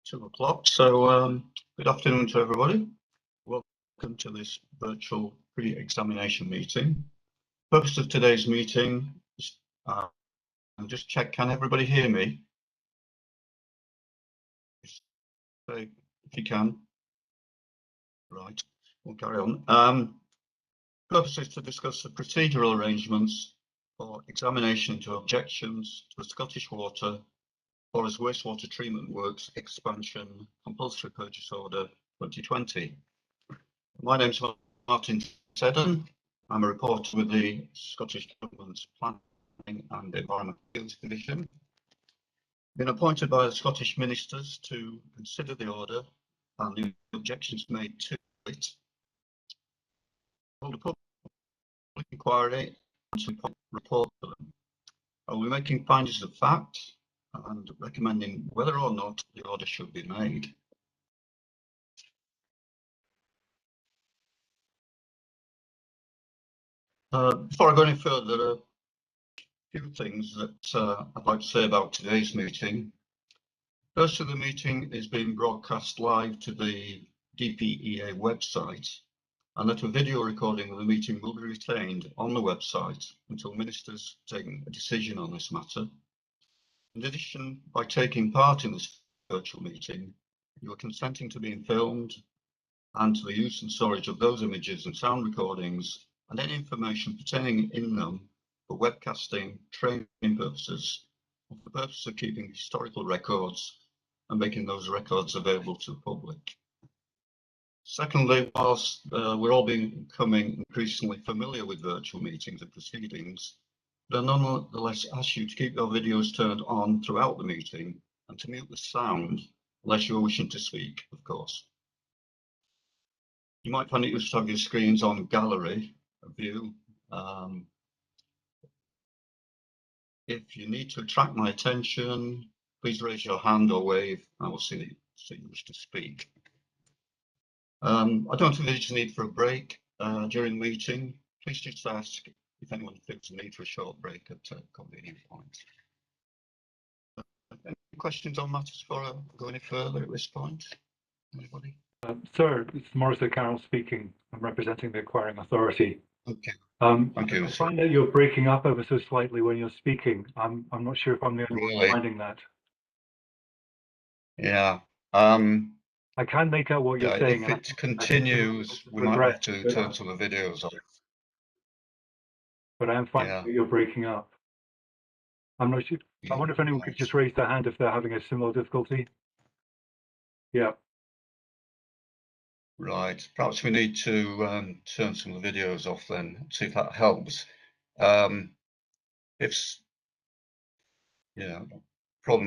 2 o'clock. So good afternoon to everybody. Welcome to this virtual pre-examination meeting. The purpose of today's meeting is just check, can everybody hear me? Say if you can. Right, we'll carry on. Purpose is to discuss the procedural arrangements for examination into objections to the Scottish Water Forest Wastewater Treatment Works Expansion Compulsory Purchase Order 2020. My name's Martin Seddon. I'm a reporter with the Scottish Government's Planning and Environment Fields Division. Been appointed by the Scottish Ministers to consider the order and the objections made to it. Hold a public inquiry and to report to them. I will be making findings of fact and recommending whether or not the order should be made. Before I go any further, there are a few things that I'd like to say about today's meeting. First, the meeting is being broadcast live to the DPEA website, and that a video recording of the meeting will be retained on the website until ministers take a decision on this matter. In addition, by taking part in this virtual meeting, you are consenting to being filmed and to the use and storage of those images and sound recordings and any information pertaining in them for webcasting, training purposes, and for the purpose of keeping historical records and making those records available to the public. Secondly, whilst we're all becoming increasingly familiar with virtual meetings and proceedings, but I nonetheless ask you to keep your videos turned on throughout the meeting and to mute the sound unless you're wishing to speak, of course. You might find it useful to have your screens on gallery view. If you need to attract my attention, please raise your hand or wave. I will see that you wish to speak. I don't think there's a need for a break during the meeting. Please just ask if anyone feels the need for a short break at a convenient point. Any questions on matters before I go any further at this point? Anybody? Sir, it's Maurice O'Carroll speaking. I'm representing the acquiring authority. Okay. Thank you. I find that you're breaking up ever so slightly when you're speaking. I'm not sure if I'm the only one finding that. Yeah. I can make out what you're saying. If it continues, we might have to turn some of the videos off. But I am finding that you're breaking up. I'm not sure. I wonder if anyone could just raise their hand if they're having a similar difficulty. Yeah. Right. Perhaps we need to turn some of the videos off then, see if that helps. Problem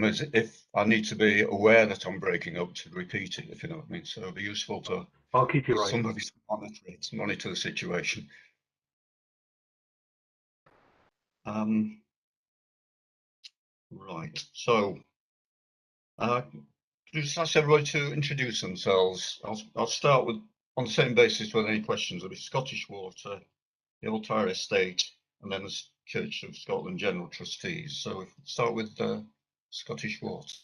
is if I need to be aware that I'm breaking up to repeat it, if you know what I mean. So it'll be useful to I'll keep you right. Somebody to monitor the situation. Right. So just ask everybody to introduce themselves. I'll start with, on the same basis with any questions. There'll be Scottish Water, the Old Tyre Estate, and then the Church of Scotland General Trustees. So if we start with Scottish Water.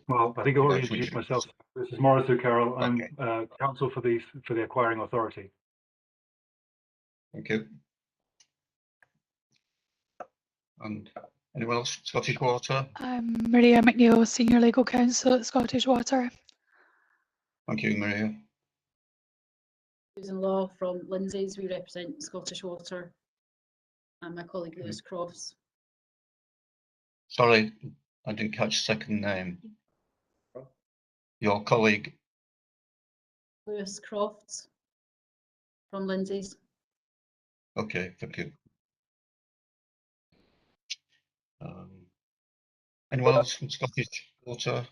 Well, I think I've already introduced myself. This is Maurice O'Carroll. I'm counsel for the acquiring authority. Thank you. And anyone else? Scottish Water? I'm Maria McNeill, Senior Legal Counsel at Scottish Water. Thank you, Maria. Susan Law from Lindsay's. We represent Scottish Water, and my colleague Lewis Crofts. Sorry, I didn't catch the second name. Your colleague? Lewis Crofts from Lindsay's. Okay, thank you. Anyone else from Scottish Water?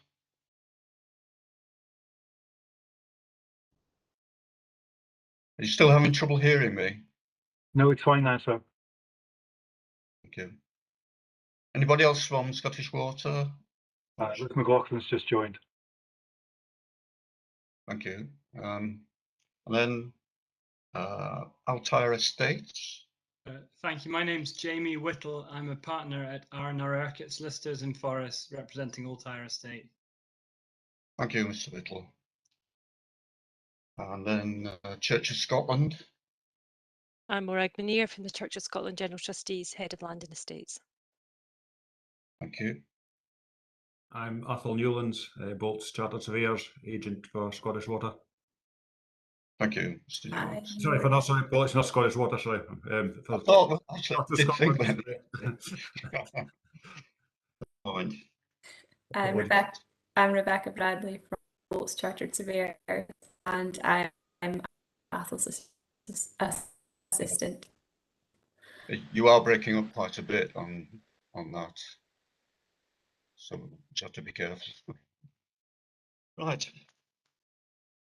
Are you still having trouble hearing me? No, it's fine now, sir. Thank you. Anybody else from Scottish Water? Rick McLaughlin's just joined. Thank you. And then Old Tyre Estates. Thank you. My name's Jamie Whittle. I'm a partner at R&R Urquhart's Listers and Forests, representing Old Tyre Estate. Thank you, Mr. Little. And then Church of Scotland. I'm Morag Muneer from the Church of Scotland General Trustees, Head of Land and Estates. Thank you. I'm Athol Newlands, Bolts Chartered Surveyors, agent for Scottish Water. Thank you, Mr. Newlands. Sorry for not, sorry, Bolts, not Scottish Water, sorry. I thought I did think Scotland. then. Fine. I'm Rebecca Bradley from Bolts Chartered Surveyor, and I'm Athel's assistant. You are breaking up quite a bit on that, so just have to be careful. Right.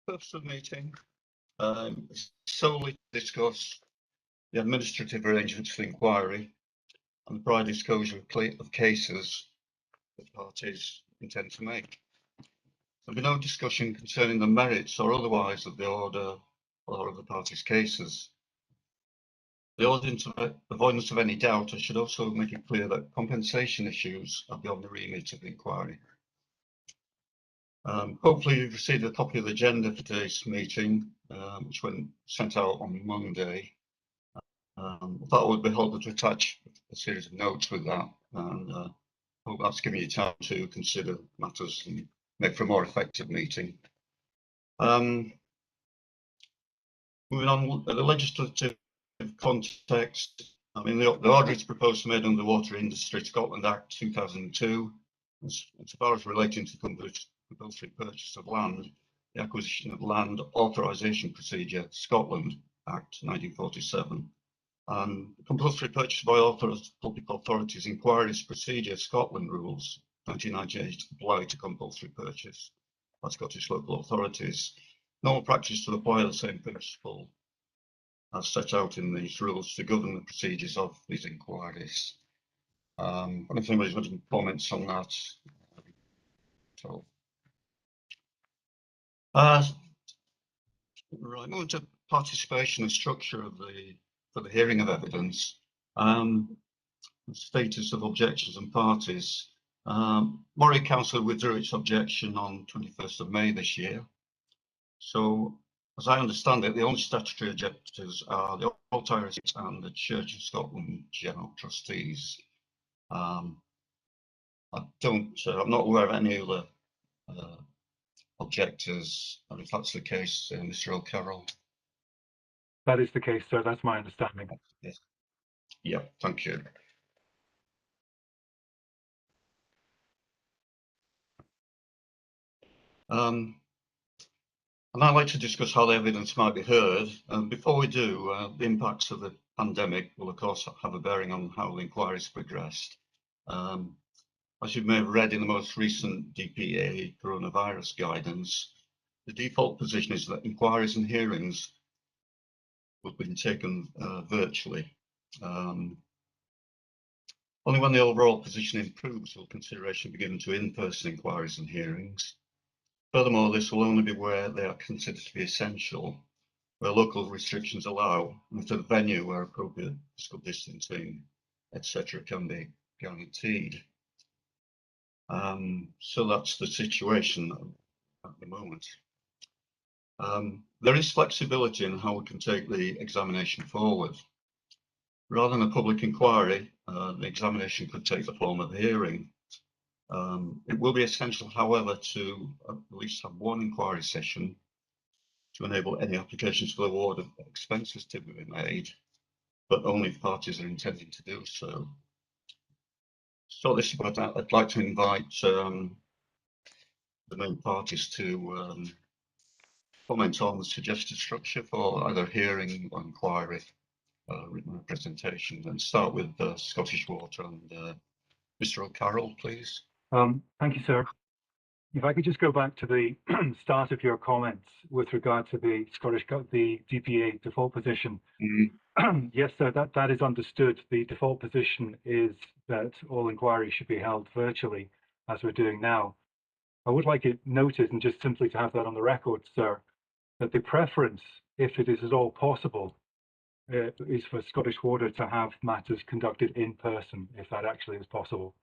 Purpose of the meeting is solely to discuss the administrative arrangements for the inquiry and the prior disclosure of cases that parties intend to make. There'll be no discussion concerning the merits or otherwise of the order or of the parties' cases. The avoidance of any doubt, I should also make it clear that compensation issues are beyond the remit of the inquiry. Hopefully you've received a copy of the agenda for today's meeting, which went sent out on Monday. I thought it would be helpful to attach a series of notes with that, and hope that's given you time to consider matters and make for a more effective meeting. Moving on, the legislative context, I mean, the order is proposed made under the Water Industry Scotland Act 2002, as far as relating to compulsory purchase of land, the Acquisition of Land Authorisation Procedure Scotland Act 1947, and the Compulsory Purchase by Public Authorities Inquiries Procedure Scotland Rules 1998 apply to compulsory purchase by Scottish local authorities. Normal practice to apply the same principle as set out in these rules to govern the procedures of these inquiries. I don't know if anybody's got any comments on that. So, right, moving to participation and structure of for the hearing of evidence, status of objections and parties. Moray Council withdrew its objection on 21st of May this year. So, as I understand it, the only statutory objectors are the Alt Irish and the Church of Scotland General Trustees. I'm not aware of any other objectors, and if that's the case, Mr. O'Carroll. That is the case, sir. That's my understanding. Yes. Yeah, thank you. And I'd like to discuss how the evidence might be heard. Before we do, the impacts of the pandemic will, of course, have a bearing on how the inquiry's progressed. As you may have read in the most recent DPA coronavirus guidance, the default position is that inquiries and hearings will be taken virtually. Only when the overall position improves will consideration be given to in-person inquiries and hearings. Furthermore, this will only be where they are considered to be essential, where local restrictions allow, and at a venue where appropriate physical distancing, etc., can be guaranteed. So that's the situation at the moment. There is flexibility in how we can take the examination forward. Rather than a public inquiry, the examination could take the form of a hearing. It will be essential, however, to at least have one inquiry session to enable any applications for the award of expenses to be made, but only if parties are intending to do so. So this is what I'd like to invite the main parties to comment on the suggested structure for either hearing or inquiry written representation, and start with Scottish Water and Mr. O'Carroll, please. Thank you, sir. If I could just go back to the start of your comments with regard to the DPA default position. Yes, sir, that is understood. The default position is that all inquiries should be held virtually, as we're doing now. I would like it noted, and just simply to have that on the record, sir, that the preference, if it is at all possible, is for Scottish Water to have matters conducted in person, if that actually is possible.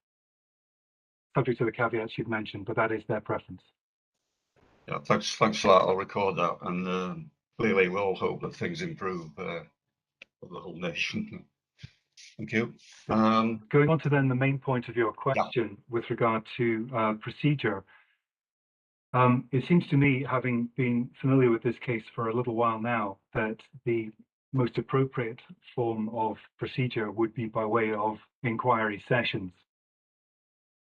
Subject to the caveats you've mentioned, but that is their preference. Yeah, thanks for that. I'll record that, and clearly we all hope that things improve for the whole nation. Thank you. Going on to then the main point of your question with regard to procedure. It seems to me, having been familiar with this case for a little while now, that the most appropriate form of procedure would be by way of inquiry sessions.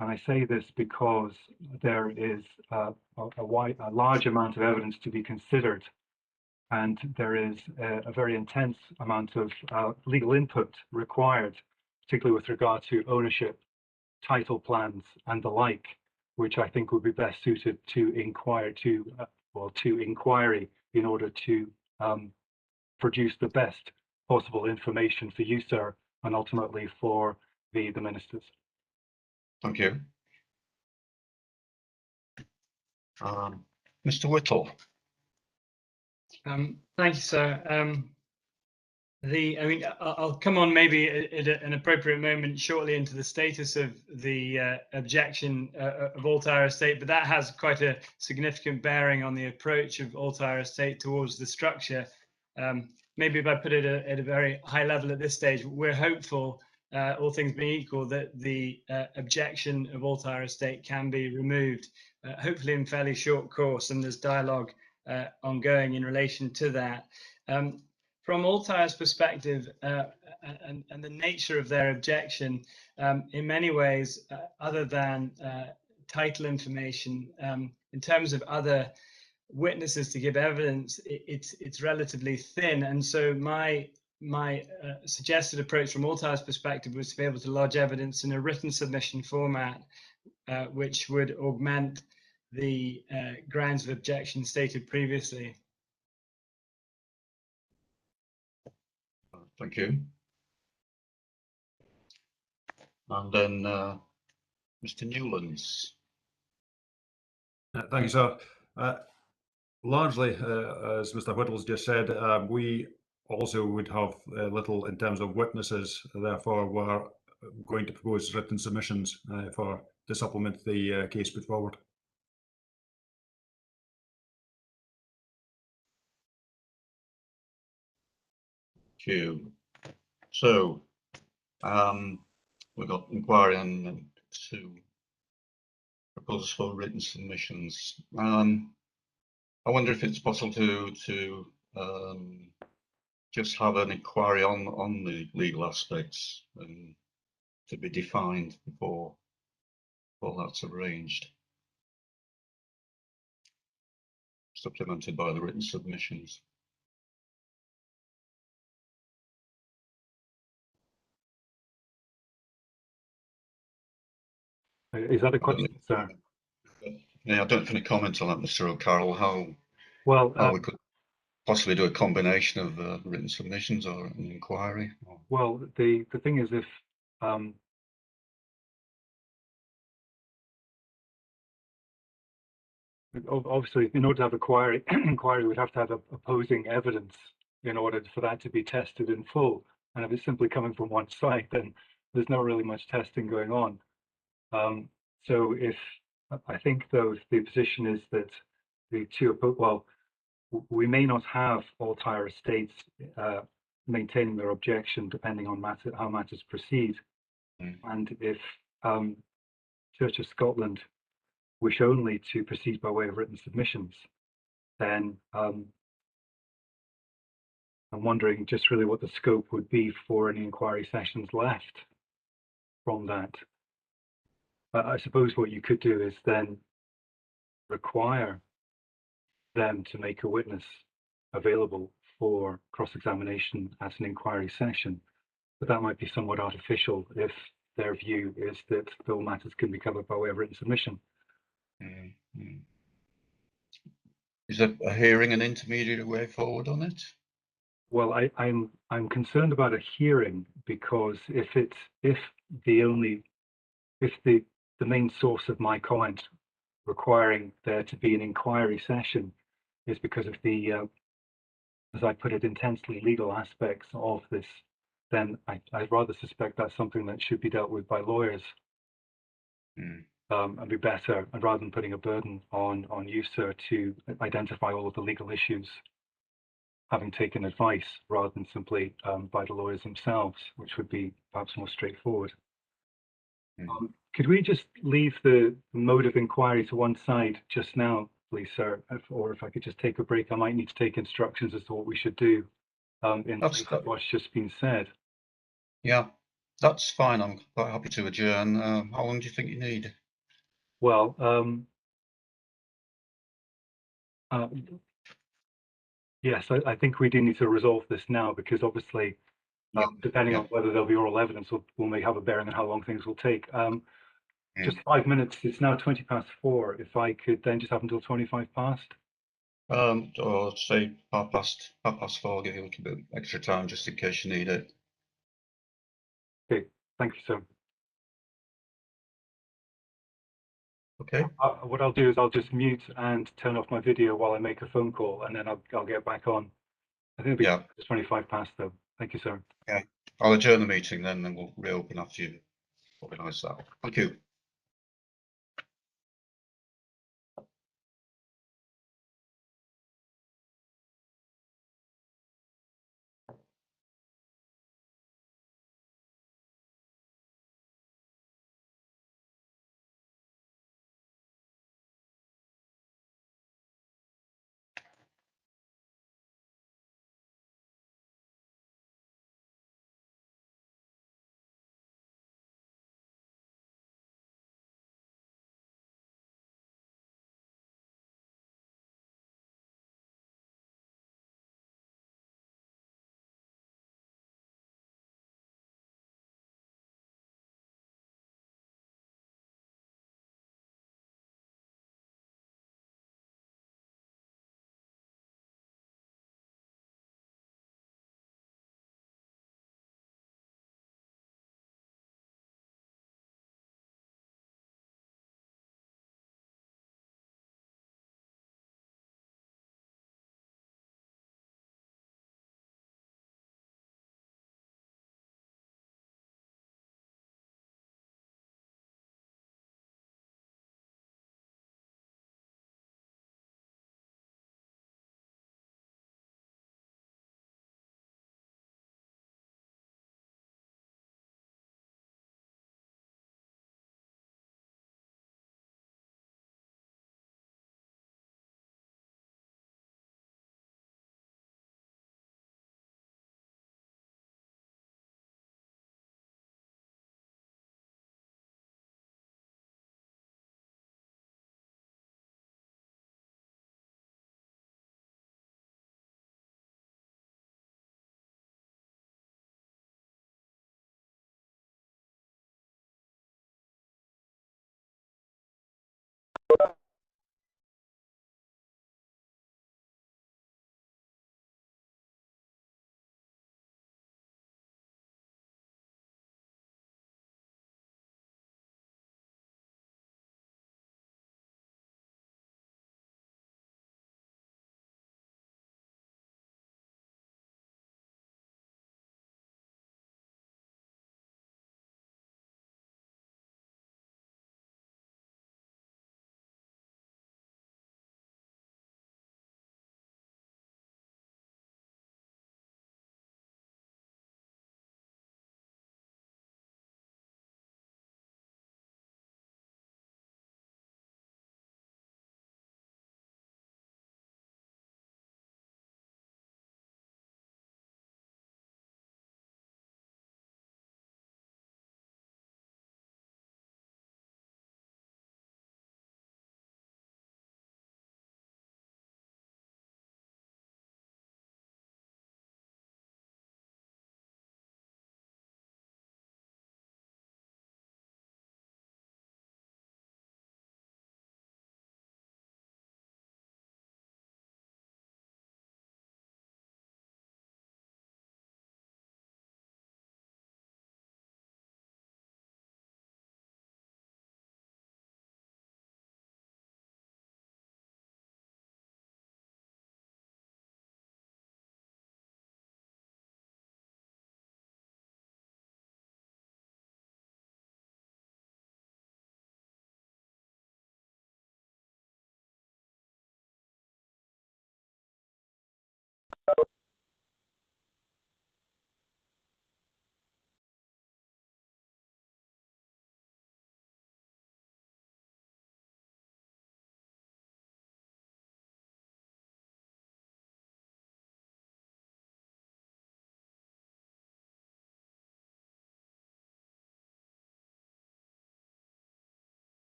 And I say this because there is a large amount of evidence to be considered, and there is a very intense amount of legal input required, particularly with regard to ownership, title plans, and the like, which I think would be best suited to inquiry in order to produce the best possible information for you, sir, and ultimately for the ministers. Thank you. Mr. Whittle. Thank you, sir. I'll come on maybe at an appropriate moment shortly into the status of the objection of Altair Estate, but that has quite a significant bearing on the approach of Altair Estate towards the structure. Maybe if I put it at a very high level at this stage, we're hopeful, all things being equal, that the objection of Altair Estate can be removed, hopefully in fairly short course, and there's dialogue ongoing in relation to that. From Altair's perspective and the nature of their objection, in many ways, other than title information, in terms of other witnesses to give evidence, it's relatively thin. And so my suggested approach from Altair's perspective was to be able to lodge evidence in a written submission format, which would augment the grounds of objection stated previously. Thank you. And then Mr. Newlands. Thank you, sir. Largely, as Mr. Whittle's just said, we also would have little in terms of witnesses. Therefore, we're going to propose written submissions to supplement the case put forward. Thank you. So we've got inquiry and 2 proposals for written submissions. I wonder if it's possible to just have an inquiry on the legal aspects and to be defined before that's arranged, supplemented by the written submissions. Is that a question, sir? Yeah, I don't have any comment on that, Mr. O'Carroll. How we could possibly do a combination of written submissions or an inquiry? Well, the thing is, if obviously, in order to have inquiry would have to have opposing evidence in order for that to be tested in full. And if it's simply coming from one side, then there's not really much testing going on. So if I think, though, the position is that the two, well, we may not have Altair Estates maintaining their objection depending on how matters proceed. And if Church of Scotland wish only to proceed by way of written submissions, then I'm wondering just really what the scope would be for any inquiry sessions left from that. I suppose what you could do is then require them to make a witness available for cross-examination at an inquiry session, but that might be somewhat artificial if their view is that all matters can be covered by way of written submission. Is a hearing an intermediate way forward on it? Well, I'm concerned about a hearing because if the main source of my comment requiring there to be an inquiry session is because of the, as I put it, intensely legal aspects of this, then I'd rather suspect that's something that should be dealt with by lawyers. and be better, and rather than putting a burden on you, sir, to identify all of the legal issues, having taken advice rather than simply by the lawyers themselves, which would be perhaps more straightforward. Could we just leave the mode of inquiry to one side just now, please, sir? Or if I could just take a break, I might need to take instructions as to what we should do in place of what's just been said. Yeah, that's fine. I'm quite happy to adjourn. How long do you think you need? Well, yes, I think we do need to resolve this now, because obviously, depending on whether there'll be oral evidence, will may have a bearing on how long things will take. Just 5 minutes. It's now 4:20. If I could then just have until 25 past. Or say half past 4, give you a little bit extra time just in case you need it. Okay, thank you, sir. Okay. What I'll do is I'll just mute and turn off my video while I make a phone call, and then I'll get back on. I think it'll be just 25 past though. Thank you, sir. Okay. I'll adjourn the meeting then, and we'll reopen after you organise that. Thank you.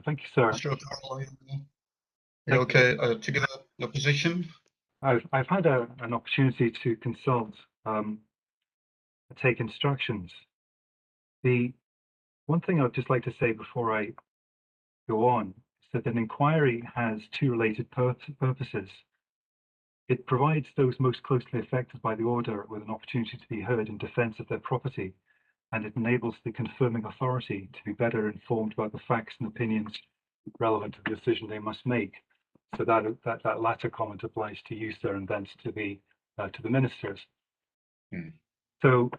Thank you, sir. Mr. O'Carroll, are you okay to give a position? I've had an opportunity to consult, take instructions. The one thing I'd just like to say before I go on is that an inquiry has two related purposes. It provides those most closely affected by the order with an opportunity to be heard in defence of their property, and it enables the confirming authority to be better informed about the facts and opinions relevant to the decision they must make. So that latter comment applies to you, sir, and thence to the ministers. So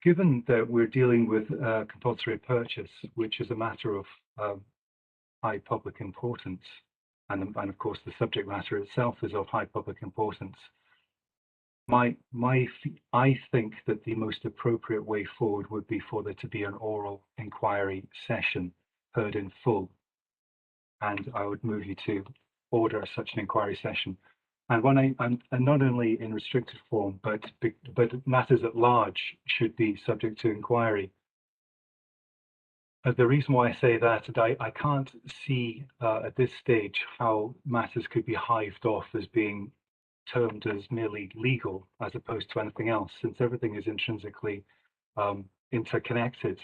given that we're dealing with compulsory purchase, which is a matter of high public importance, and of course the subject matter itself is of high public importance, I think that the most appropriate way forward would be for there to be an oral inquiry session heard in full. And I would move you to order such an inquiry session. And not only in restricted form, but matters at large should be subject to inquiry. The reason why I say that is I can't see at this stage how matters could be hived off as being termed as merely legal as opposed to anything else, since everything is intrinsically interconnected.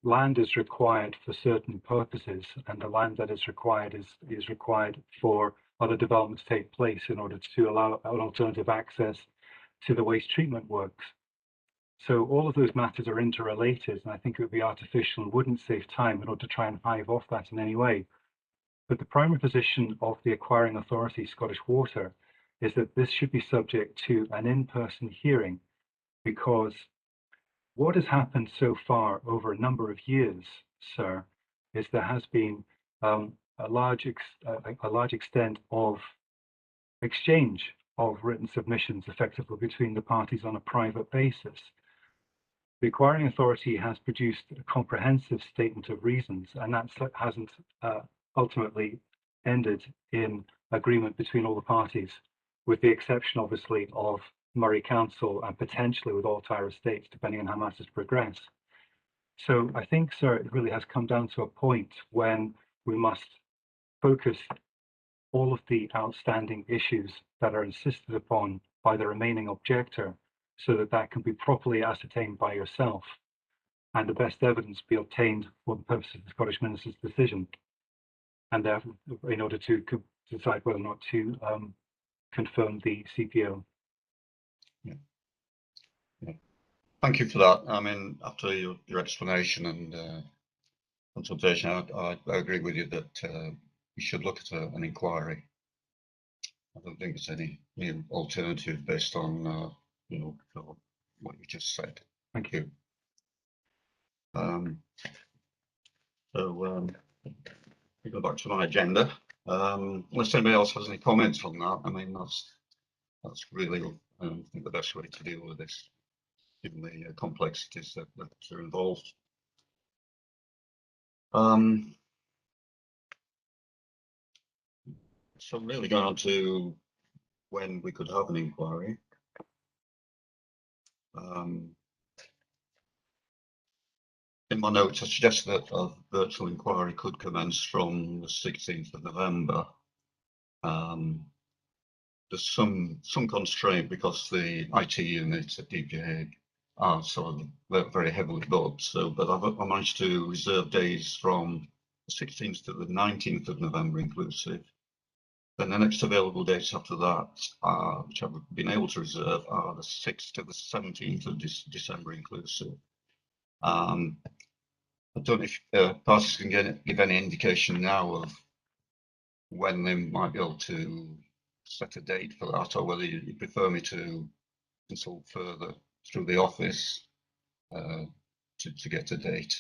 Land is required for certain purposes, and the land that is required is required for other development to take place in order to allow an alternative access to the waste treatment works. So all of those matters are interrelated, and I think it would be artificial and wouldn't save time in order to try and hive off that in any way. But the primary position of the acquiring authority, Scottish Water, is that this should be subject to an in-person hearing, because what has happened so far over a number of years, sir, is there has been a large extent of exchange of written submissions effectively between the parties on a private basis. The acquiring authority has produced a comprehensive statement of reasons, and that hasn't ultimately ended in agreement between all the parties, with the exception, obviously, of Murray Council and potentially with Altyre Estates, depending on how matters progress. So I think, sir, it really has come down to a point when we must focus all of the outstanding issues that are insisted upon by the remaining objector, so that that can be properly ascertained by yourself and the best evidence be obtained for the purpose of the Scottish Minister's decision, and therefore in order to decide whether or not to confirm the CPO. Yeah. Yeah. Thank you for that. I mean, after your explanation and consultation, I agree with you that we should look at an inquiry. I don't think there's any new alternative based on what you just said. Thank you. We go back to my agenda. Unless anybody else has any comments on that, I mean that's really I think the best way to deal with this, given the complexities that are involved. So really going on to when we could have an inquiry. In my notes, I suggested that a virtual inquiry could commence from the 16th of November. There's some constraint because the IT units at DPA are sort of very heavily booked. So, but I managed to reserve days from the 16th to the 19th of November inclusive. Then the next available dates after that, which I've been able to reserve, are the 6th to the 17th of December inclusive. I don't know if parties can give any indication now of when they might be able to set a date for that, or whether you prefer me to consult further through the office to get a date.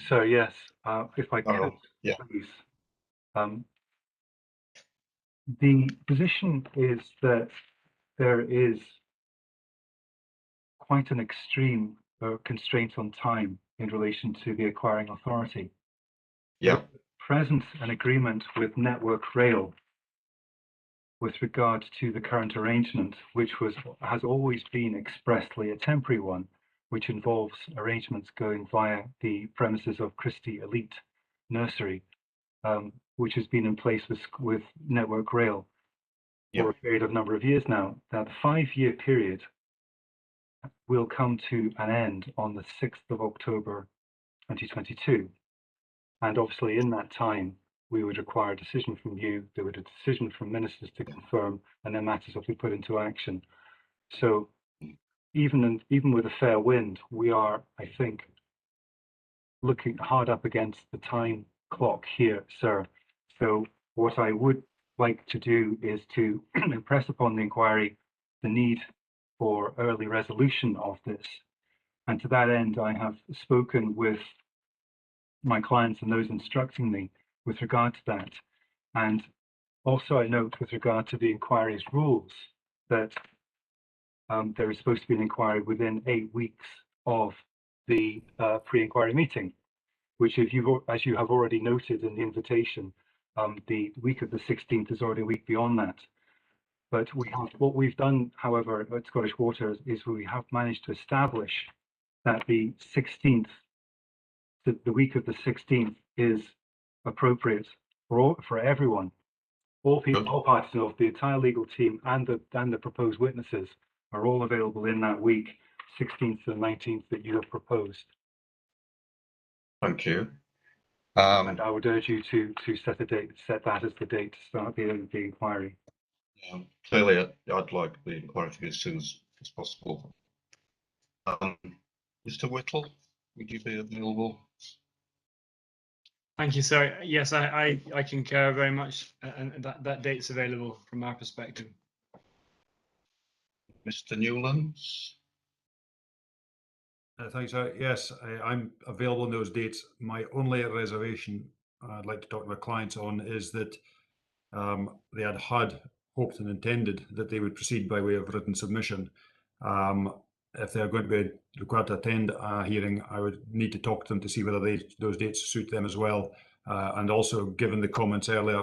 So yes, if I could, yeah. please. The position is that there is quite an extreme constraint on time in relation to the acquiring authority. Yeah. Present an agreement with Network Rail with regard to the current arrangement, which has always been expressly a temporary one, which involves arrangements going via the premises of Christie Elite Nursery, which has been in place with Network Rail for a period of number of years now. Now, the 5-year period will come to an end on the 6th of October 2022. And obviously in that time, we would require a decision from you, there would be a decision from ministers to confirm, and then matters will be put into action. So even with a fair wind, we are, I think, looking hard up against the time clock here, sir. So what I would like to do is to impress upon the inquiry the need for early resolution of this. And to that end, I have spoken with my clients and those instructing me with regard to that. And also I note with regard to the inquiry's rules that there is supposed to be an inquiry within 8 weeks of the pre-inquiry meeting, which as you have already noted in the invitation, the week of the 16th is already a week beyond that. But what we've done, however, at Scottish Water is we have managed to establish that the 16th, the week of the 16th is appropriate for everyone. All people, all parties of the entire legal team and the proposed witnesses are all available in that week, 16th to the 19th that you have proposed. Thank you. And I would urge you to set a date, set that as the date to start the inquiry. Clearly, I'd like the inquiry to be as soon as possible. Mr. Whittle, would you be available? Thank you, sir. Yes, I concur very much, and that date's available from our perspective. Mr. Newlands? Thanks, sir. Yes, I'm available on those dates. My only reservation I'd like to talk to my clients on is that they had hoped and intended that they would proceed by way of written submission. If they're going to be required to attend a hearing, I would need to talk to them to see whether those dates suit them as well. And also, given the comments earlier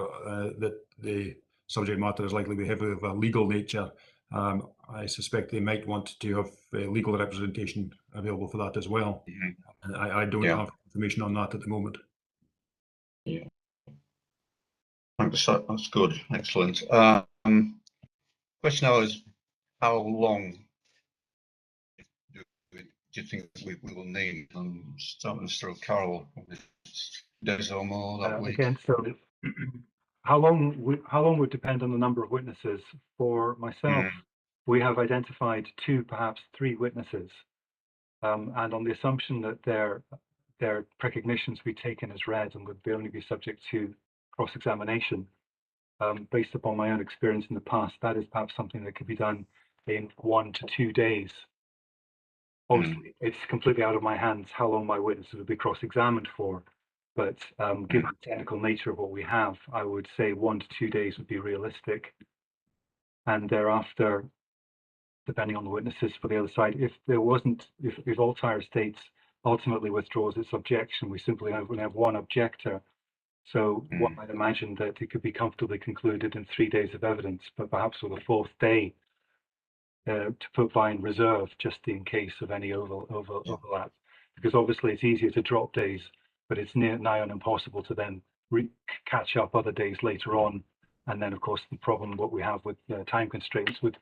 that the subject matter is likely to be heavily of a legal nature, I suspect they might want to have legal representation available for that as well. And I don't have information on that at the moment. Yeah. Thanks, that's good, excellent. Question now is, how long do you think we will need? Starting through Carol, days or more that week. Again, so how long would depend on the number of witnesses. For myself, we have identified 2, perhaps 3 witnesses, and on the assumption that their precognitions be taken as read and would only be subject to cross-examination, based upon my own experience in the past, that is perhaps something that could be done in 1 to 2 days. Obviously, it's completely out of my hands how long my witnesses would be cross-examined for, but given the technical nature of what we have, I would say 1 to 2 days would be realistic. And thereafter, depending on the witnesses for the other side, if Altair Estates ultimately withdraws its objection, we simply would have 1 objector. So one might imagine that it could be comfortably concluded in 3 days of evidence, but perhaps with a 4th day to put by in reserve, just in case of any overlap. Because obviously it's easier to drop days, but it's nigh on impossible to then catch up other days later on. And then, of course, the problem what we have with time constraints would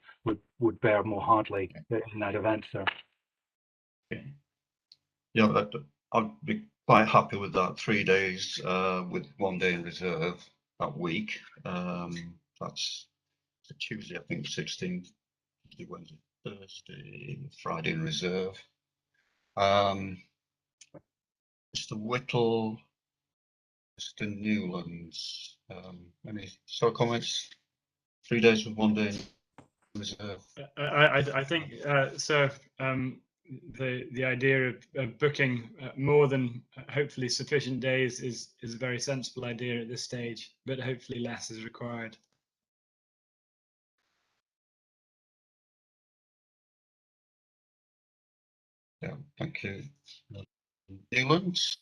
bear more hardly in that event, sir. Yeah, I'd be quite happy with that. 3 days with 1 day in reserve that week. That's a Tuesday, I think, 16th, Tuesday, Wednesday, Thursday, Friday in reserve. Mr. Whittle, Mr. Newlands, any sort of comments? 3 days with 1 day in reserve. I think so. The idea of booking more than hopefully sufficient days is a very sensible idea at this stage, but hopefully less is required. Yeah, thank you. Newlands?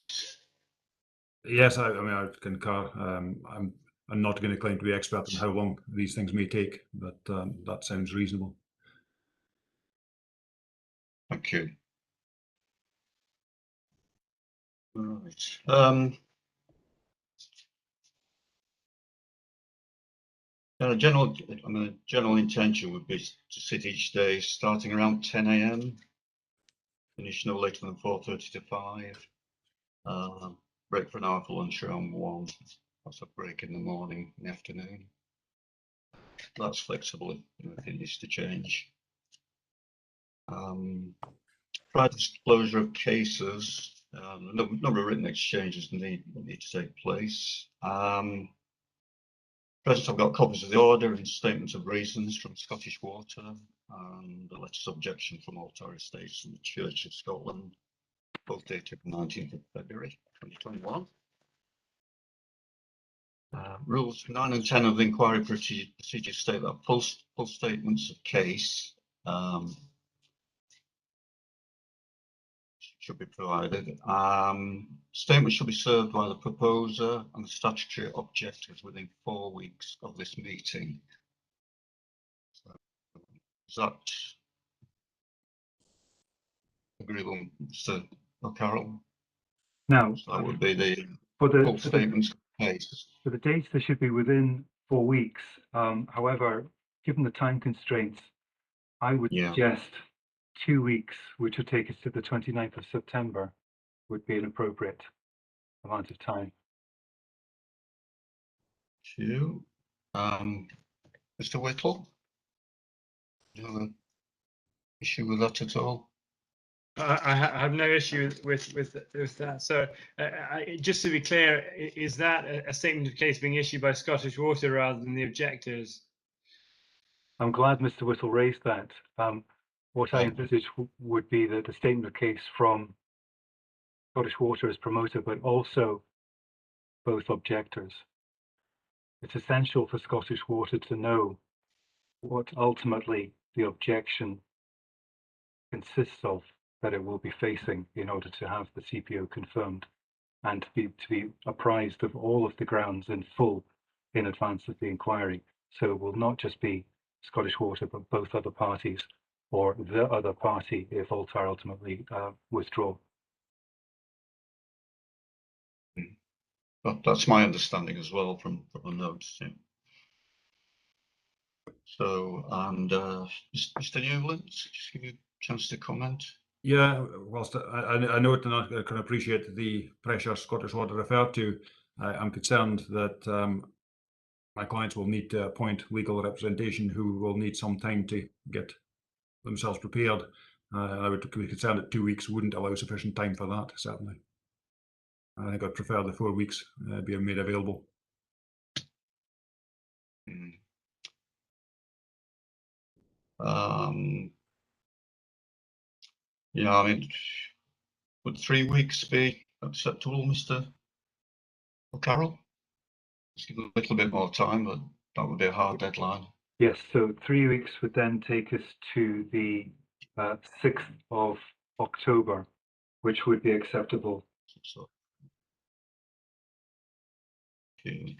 Yes, I mean, I concur. I'm not going to claim to be expert on how long these things may take, but that sounds reasonable. Thank you. Right. General intention would be to sit each day starting around 10 AM, finish no later than 4:30 to 5. Break for an hour for lunch around 1. That's a break in the morning, in the afternoon. That's flexible if it needs to change. Prior disclosure of cases, number of written exchanges need to take place. Present, I've got copies of the order and statements of reasons from Scottish Water and a letter of objection from Altar Estates and the Church of Scotland, both dated 19th of February 2021. Rules 9 and 10 of the inquiry procedure state that full statements of case should be provided. Statements should be served by the proposer and the statutory objectors within 4 weeks of this meeting. So, is that agreeable, Mr. O'Carroll? Now, So that would be the for full the statements of case. for the dates, they should be within 4 weeks. However, given the time constraints, I would suggest 2 weeks, which would take us to the 29th of September, would be an appropriate amount of time. Two. Mr. Whittle, do you have an issue with that at all? I have no issue with that. So, just to be clear, is that a statement of case being issued by Scottish Water rather than the objectors? I'm glad Mr. Whittle raised that. What I envisage would be that the statement of case from Scottish Water as promoter, but also both objectors. It's essential for Scottish Water to know what ultimately the objection consists of that it will be facing in order to have the CPO confirmed, and to be apprised of all of the grounds in full in advance of the inquiry. So it will not just be Scottish Water, but both other parties, or the other party if Altar ultimately withdraw. That's my understanding as well from the notes. Yeah. So, and Mr. Newland, just give you a chance to comment. Yeah, whilst I note and I can appreciate the pressure Scottish Water referred to, I'm concerned that my clients will need to appoint legal representation who will need some time to get themselves prepared. I would be concerned that 2 weeks wouldn't allow sufficient time for that, certainly. I think I'd prefer the 4 weeks being made available. Yeah, I mean, would 3 weeks be acceptable, Mr. O'Carroll? Just give a little bit more time, but that would be a hard deadline. Yes, so 3 weeks would then take us to the 6th of October, which would be acceptable. So, okay.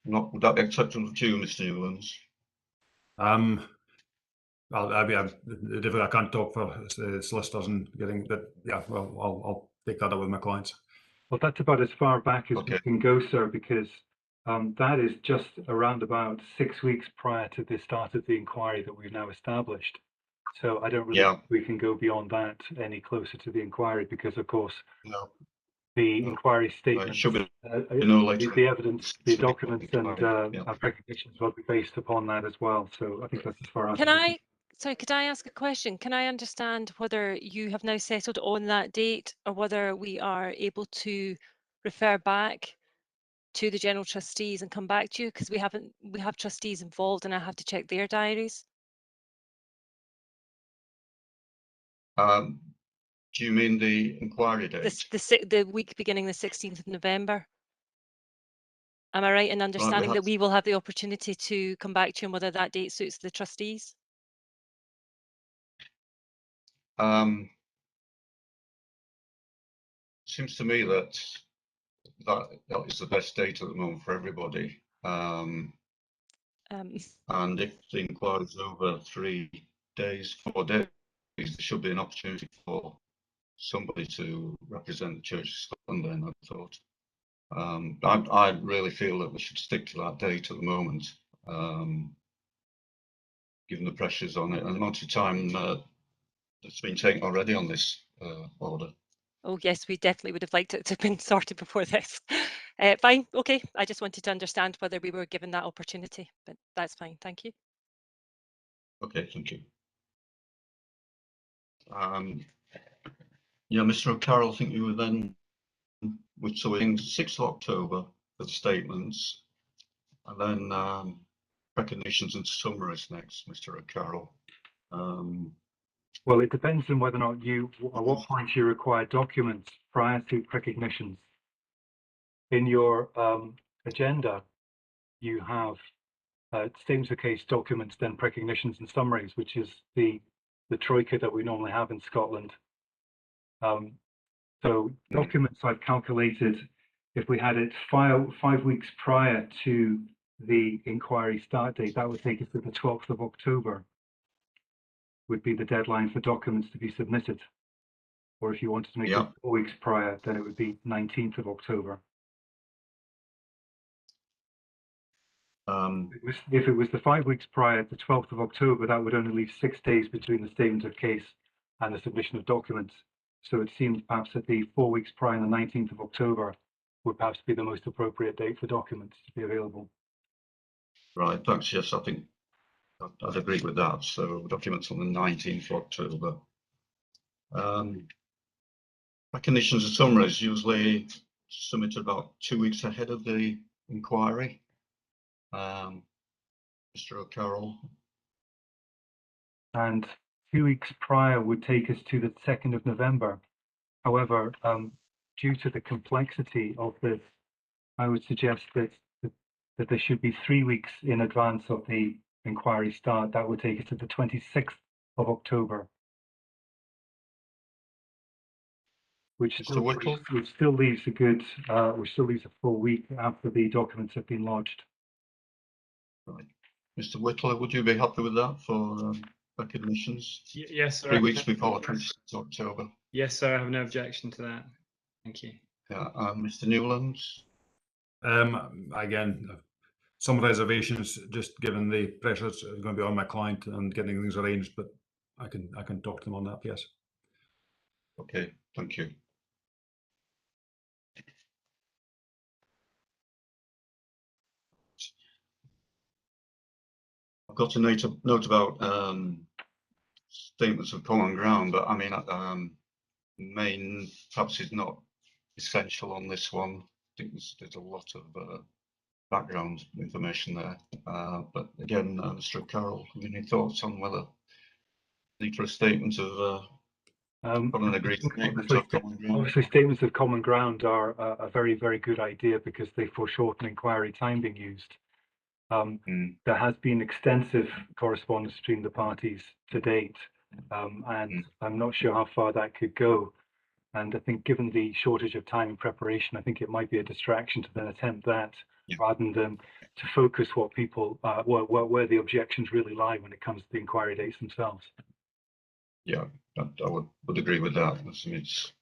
Would that be acceptable to you, Mr. Newlands? Well, I can't talk for solicitors and getting that. Yeah, well, I'll take that up with my clients. Well, that's about as far back as we can go, sir, because that is just around about 6 weeks prior to the start of the inquiry that we've now established. So I don't really think we can go beyond that any closer to the inquiry, because of course the inquiry statement, the evidence, the documents and recognitions will be based upon that as well. So I think that's as far as. Sorry, could I ask a question? Can I understand whether you have now settled on that date, or whether we are able to refer back to the general trustees and come back to you, because we have trustees involved and I have to check their diaries? Do you mean the inquiry date? The week beginning the 16th of November. Am I right in understanding that we will have the opportunity to come back to you on whether that date suits the trustees? Seems to me that is the best date at the moment for everybody. And if the inquiry is over 3 days, 4 days, there should be an opportunity for somebody to represent the Church of Scotland then, I thought. I really feel that we should stick to that date at the moment, given the pressures on it and the amount of time that's been taken already on this order. Oh yes, we definitely would have liked it to have been sorted before this. Fine, okay. I just wanted to understand whether we were given that opportunity, but that's fine. Thank you. Okay, thank you. Yeah, Mr. O'Carroll, I think you were then, so in 6th of October for the statements, And then recognitions and summaries next, Mr. O'Carroll. Well, it depends on whether or not at what point you require documents prior to recognitions. In your agenda, you have statements of case, documents, then recognitions and summaries, which is the troika that we normally have in Scotland. So documents I've calculated, if we had it 5 weeks prior to the inquiry start date, that would take us to the 12th of October, would be the deadline for documents to be submitted. Or if you wanted to make it 4 weeks prior, then it would be 19th of October. If it was the 5 weeks prior, the 12th of October, that would only leave 6 days between the statement of case and the submission of documents. So it seems perhaps that the 4 weeks prior, the 19th of October, would perhaps be the most appropriate date for documents to be available. Right, thanks. Yes, I think I'd agree with that. So documents on the 19th of October. Recognitions and summaries usually submitted about 2 weeks ahead of the inquiry. Mr. O'Carroll. And 2 weeks prior would take us to the 2nd of November. However, due to the complexity of this, I would suggest that there should be 3 weeks in advance of the inquiry start. That would take us to the 26th of October. Which still leaves a good, which still leaves a full week after the documents have been lodged. Right. Mr. Whittle, would you be happy with that for recognitions? Yes, sir. 3 weeks before 26th October. Yes, sir. I have no objection to that. Thank you. Yeah, Mr. Newland. Again, some reservations, just given the pressures going to be on my client and getting things arranged, but I can talk to them on that. Yes. Okay, thank you. I've got a note about statements of common ground, but I mean, main perhaps is not essential on this one. I think there's a lot of background information there. But again, Mr. O'Carroll, have any thoughts on whether need for a statement of an agreed statement of common ground? Obviously, statements of common ground are a very, very good idea because they foreshorten inquiry time being used. There has been extensive correspondence between the parties to date, and I'm not sure how far that could go. And I think given the shortage of time in preparation, I think it might be a distraction to then attempt that rather than to focus what people, where the objections really lie when it comes to the inquiry dates themselves. Yeah, I would agree with that. It's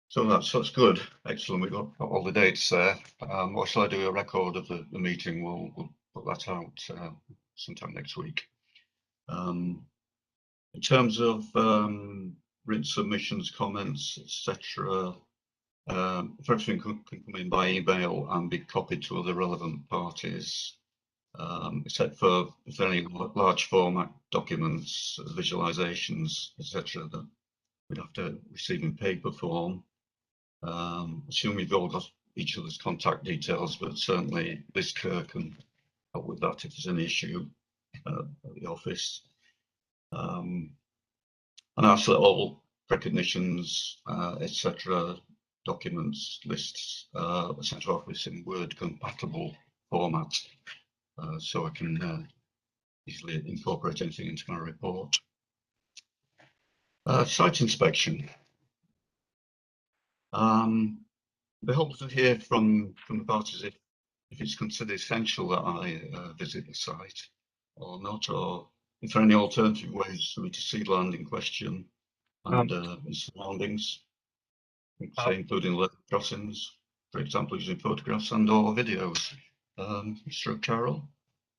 so that's good. Excellent. We've got all the dates there. What shall I do? A record of the meeting. We'll put that out sometime next week. In terms of written submissions, comments, etc., if everything can come in by email and be copied to other relevant parties, except for if there are any large format documents, visualizations, etc., that we'd have to receive in paper form. Assume we've all got each other's contact details, but certainly Liz Kerr can help with that if there's an issue at the office. And ask that all recognitions, etc., documents, lists, sent to office in Word compatible format, so I can easily incorporate anything into my report. Site inspection. Be helpful to hear from the parties if it's considered essential that I visit the site or not, or if there are any alternative ways for me to see land in question and surroundings, say including level crossings, for example, using photographs and or videos. Mr. O'Carroll?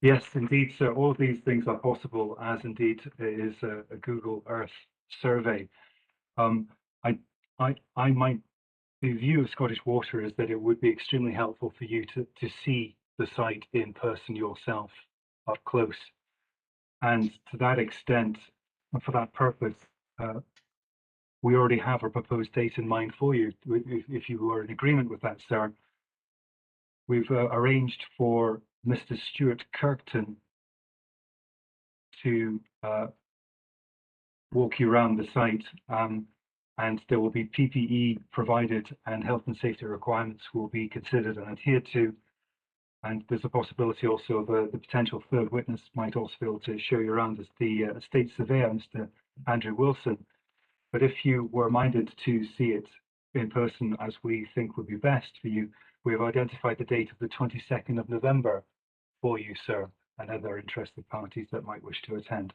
Yes, indeed, sir. All of these things are possible, as indeed is a Google Earth survey. The view of Scottish Water is that it would be extremely helpful for you to see the site in person yourself, up close. And to that extent, And for that purpose, we already have a proposed date in mind for you. If you were in agreement with that, sir, we've arranged for Mr. Stuart Kirkton to walk you around the site, and there will be PPE provided and health and safety requirements will be considered and adhered to. And there's a possibility also of the potential third witness might also be able to show you around as the estate surveyor, Mr. Andrew Wilson. But if you were minded to see it in person, as we think would be best for you, we have identified the date of the 22nd of November for you, sir, and other interested parties that might wish to attend.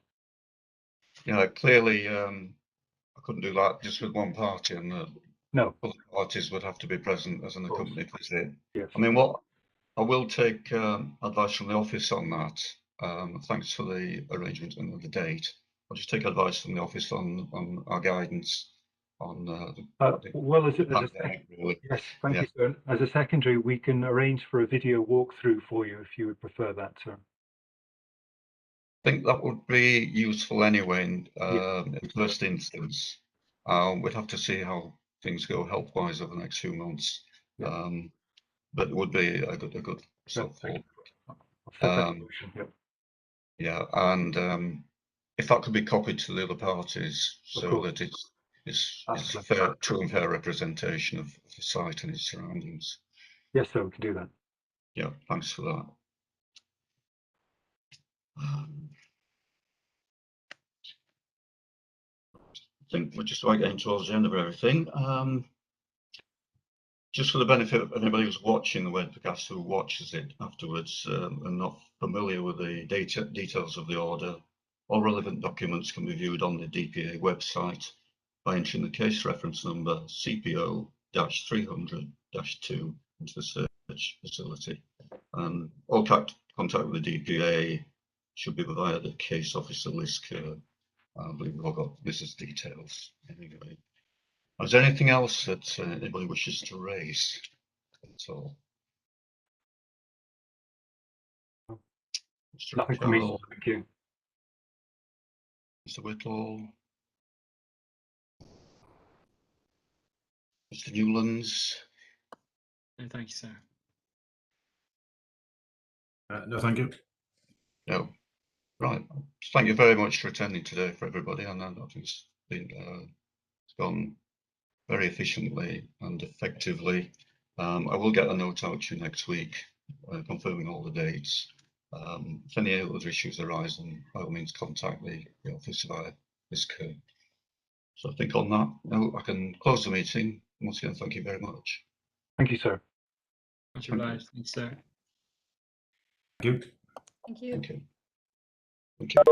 Yeah, clearly, I couldn't do that just with one party, and No. other parties would have to be present as an Of course. accompanied visit. Yes. I mean, what I will take advice from the office on that. Thanks for the arrangement and the date. I'll just take advice from the office on our guidance on well, as a really. yes, thank Yeah. you, sir. As a secondary, we can arrange for a video walkthrough for you if you would prefer that, sir. I think that would be useful anyway in Yeah. the first instance. We'd have to see how things go health-wise over the next few months. Yeah. But it would be a good sort of Thank you. I'll set that in motion. Yep. yeah, and if that could be copied to the other parties so that it's fair, true and fair representation of the site and its surroundings. Yes, sir, we can do that. Yeah, thanks for that. I think we're just about getting towards the end of everything. Just for the benefit of anybody who's watching the webcast, who watches it afterwards and not familiar with the details of the order, all relevant documents can be viewed on the DPA website by entering the case reference number CPO-300-2 into the search facility. And all contact with the DPA should be via the case officer list. I believe we've all got Mrs. details anyway. Is there anything else that anybody wishes to raise at all? Mr. Nothing for me. Carroll, Thank you. Mr. Whittle, Mr. Newlands. No, thank you, sir. No, thank you. No. Right. Thank you very much for attending today for everybody. And I think it's been it's gone very efficiently and effectively. I will get a note out to you next week confirming all the dates. If any other issues arise, then by all means contact the office via this code. So I think on that note, I can close the meeting. Once again, thank you very much. Thank you, sir. Much obliged. Thank you, sir. Thank you. Thank you. Thank you. Thank you.